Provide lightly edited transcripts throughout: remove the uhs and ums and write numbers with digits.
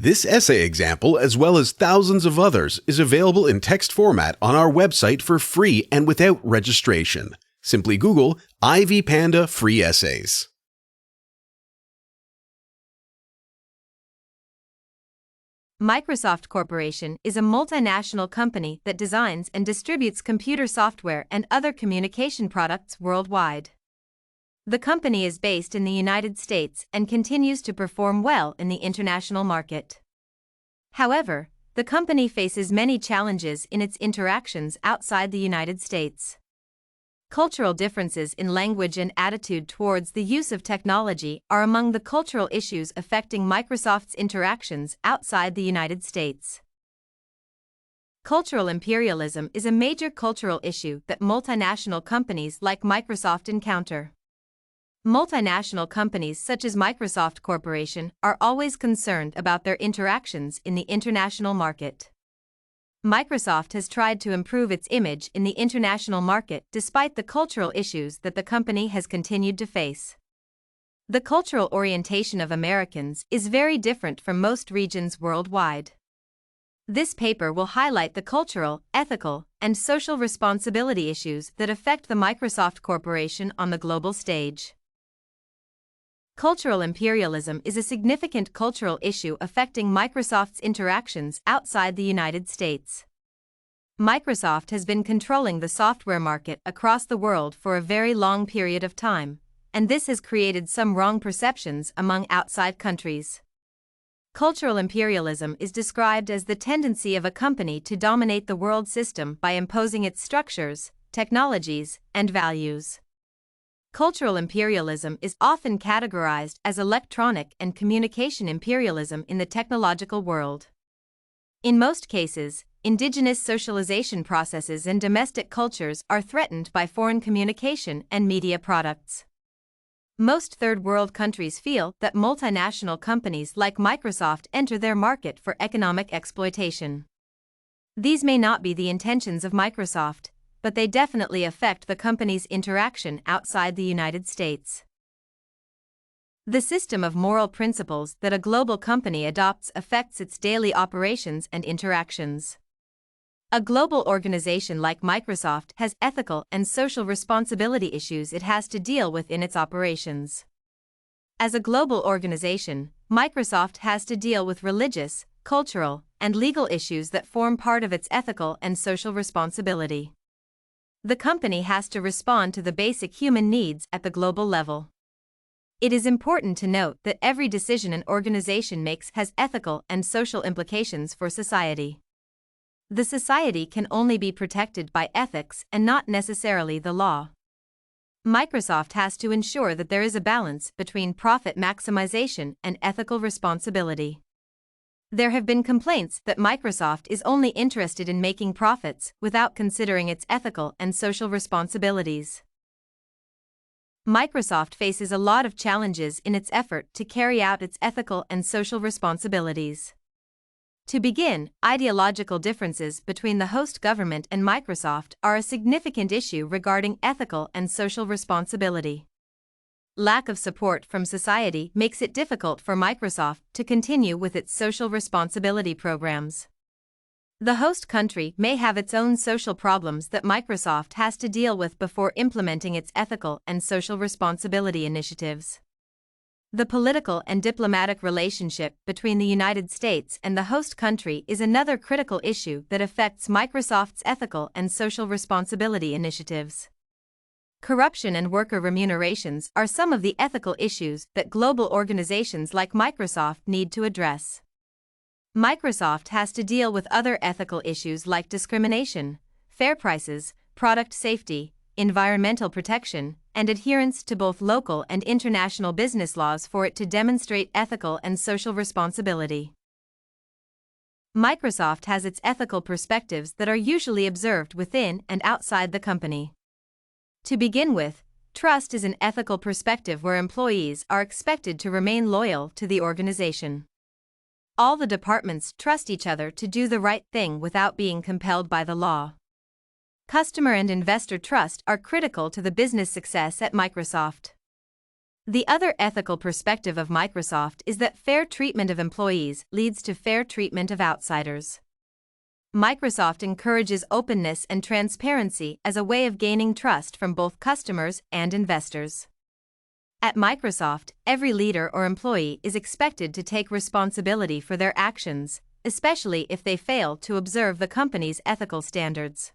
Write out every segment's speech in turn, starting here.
This essay example, as well as thousands of others, is available in text format on our website for free and without registration. Simply Google Ivy Panda Free Essays. Microsoft Corporation is a multinational company that designs and distributes computer software and other communication products worldwide. The company is based in the United States and continues to perform well in the international market. However, the company faces many challenges in its interactions outside the United States. Cultural differences in language and attitude towards the use of technology are among the cultural issues affecting Microsoft's interactions outside the United States. Cultural imperialism is a major cultural issue that multinational companies like Microsoft encounter. Multinational companies such as Microsoft Corporation are always concerned about their interactions in the international market. Microsoft has tried to improve its image in the international market despite the cultural issues that the company has continued to face. The cultural orientation of Americans is very different from most regions worldwide. This paper will highlight the cultural, ethical, and social responsibility issues that affect the Microsoft Corporation on the global stage. Cultural imperialism is a significant cultural issue affecting Microsoft's interactions outside the United States. Microsoft has been controlling the software market across the world for a very long period of time, and this has created some wrong perceptions among outside countries. Cultural imperialism is described as the tendency of a company to dominate the world system by imposing its structures, technologies, and values. Cultural imperialism is often categorized as electronic and communication imperialism in the technological world. In most cases, indigenous socialization processes and domestic cultures are threatened by foreign communication and media products. Most third world countries feel that multinational companies like Microsoft enter their market for economic exploitation. These may not be the intentions of Microsoft, but they definitely affect the company's interaction outside the United States. The system of moral principles that a global company adopts affects its daily operations and interactions. A global organization like Microsoft has ethical and social responsibility issues it has to deal with in its operations. As a global organization, Microsoft has to deal with religious, cultural, and legal issues that form part of its ethical and social responsibility. The company has to respond to the basic human needs at the global level. It is important to note that every decision an organization makes has ethical and social implications for society. The society can only be protected by ethics and not necessarily the law. Microsoft has to ensure that there is a balance between profit maximization and ethical responsibility. There have been complaints that Microsoft is only interested in making profits without considering its ethical and social responsibilities. Microsoft faces a lot of challenges in its effort to carry out its ethical and social responsibilities. To begin, ideological differences between the host government and Microsoft are a significant issue regarding ethical and social responsibility. Lack of support from society makes it difficult for Microsoft to continue with its social responsibility programs. The host country may have its own social problems that Microsoft has to deal with before implementing its ethical and social responsibility initiatives. The political and diplomatic relationship between the United States and the host country is another critical issue that affects Microsoft's ethical and social responsibility initiatives. Corruption and worker remunerations are some of the ethical issues that global organizations like Microsoft need to address. Microsoft has to deal with other ethical issues like discrimination, fair prices, product safety, environmental protection, and adherence to both local and international business laws for it to demonstrate ethical and social responsibility. Microsoft has its ethical perspectives that are usually observed within and outside the company. To begin with, trust is an ethical perspective where employees are expected to remain loyal to the organization. All the departments trust each other to do the right thing without being compelled by the law. Customer and investor trust are critical to the business success at Microsoft. The other ethical perspective of Microsoft is that fair treatment of employees leads to fair treatment of outsiders. Microsoft encourages openness and transparency as a way of gaining trust from both customers and investors. At Microsoft, every leader or employee is expected to take responsibility for their actions, especially if they fail to observe the company's ethical standards.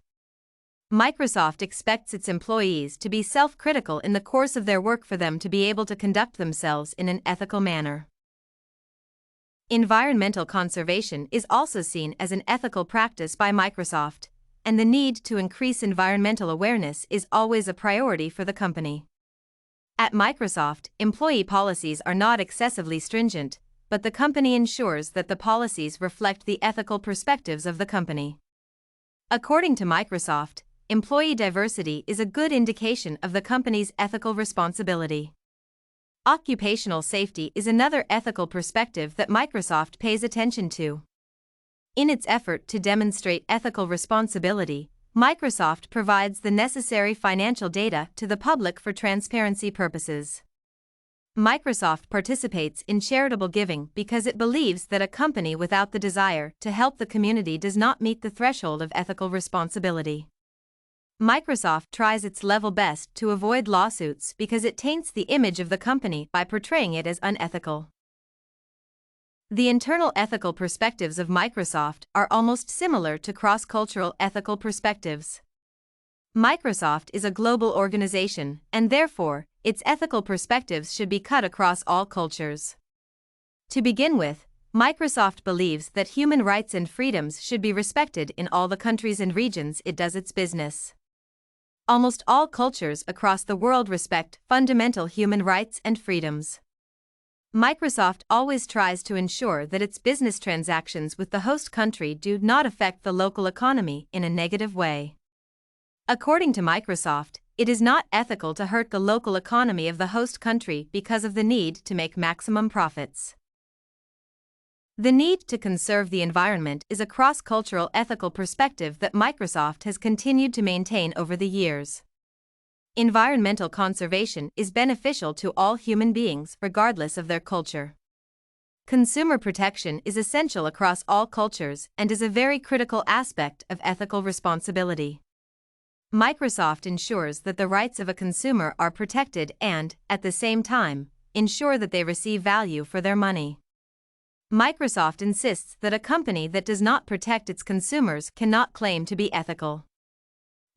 Microsoft expects its employees to be self-critical in the course of their work for them to be able to conduct themselves in an ethical manner. Environmental conservation is also seen as an ethical practice by Microsoft, and the need to increase environmental awareness is always a priority for the company. At Microsoft, employee policies are not excessively stringent, but the company ensures that the policies reflect the ethical perspectives of the company. According to Microsoft, employee diversity is a good indication of the company's ethical responsibility. Occupational safety is another ethical perspective that Microsoft pays attention to. In its effort to demonstrate ethical responsibility, Microsoft provides the necessary financial data to the public for transparency purposes. Microsoft participates in charitable giving because it believes that a company without the desire to help the community does not meet the threshold of ethical responsibility. Microsoft tries its level best to avoid lawsuits because it taints the image of the company by portraying it as unethical. The internal ethical perspectives of Microsoft are almost similar to cross-cultural ethical perspectives. Microsoft is a global organization, and therefore, its ethical perspectives should be cut across all cultures. To begin with, Microsoft believes that human rights and freedoms should be respected in all the countries and regions it does its business. Almost all cultures across the world respect fundamental human rights and freedoms. Microsoft always tries to ensure that its business transactions with the host country do not affect the local economy in a negative way. According to Microsoft, it is not ethical to hurt the local economy of the host country because of the need to make maximum profits. The need to conserve the environment is a cross-cultural ethical perspective that Microsoft has continued to maintain over the years. Environmental conservation is beneficial to all human beings regardless of their culture. Consumer protection is essential across all cultures and is a very critical aspect of ethical responsibility. Microsoft ensures that the rights of a consumer are protected and, at the same time, ensure that they receive value for their money. Microsoft insists that a company that does not protect its consumers cannot claim to be ethical.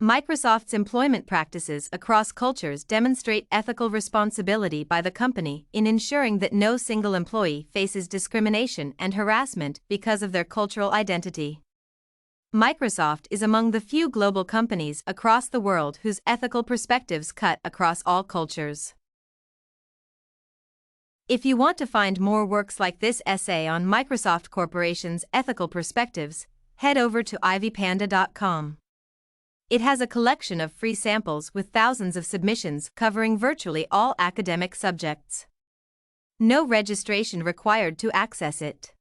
Microsoft's employment practices across cultures demonstrate ethical responsibility by the company in ensuring that no single employee faces discrimination and harassment because of their cultural identity. Microsoft is among the few global companies across the world whose ethical perspectives cut across all cultures. If you want to find more works like this essay on Microsoft Corporation's ethical perspectives, head over to ivypanda.com. It has a collection of free samples with thousands of submissions covering virtually all academic subjects. No registration required to access it.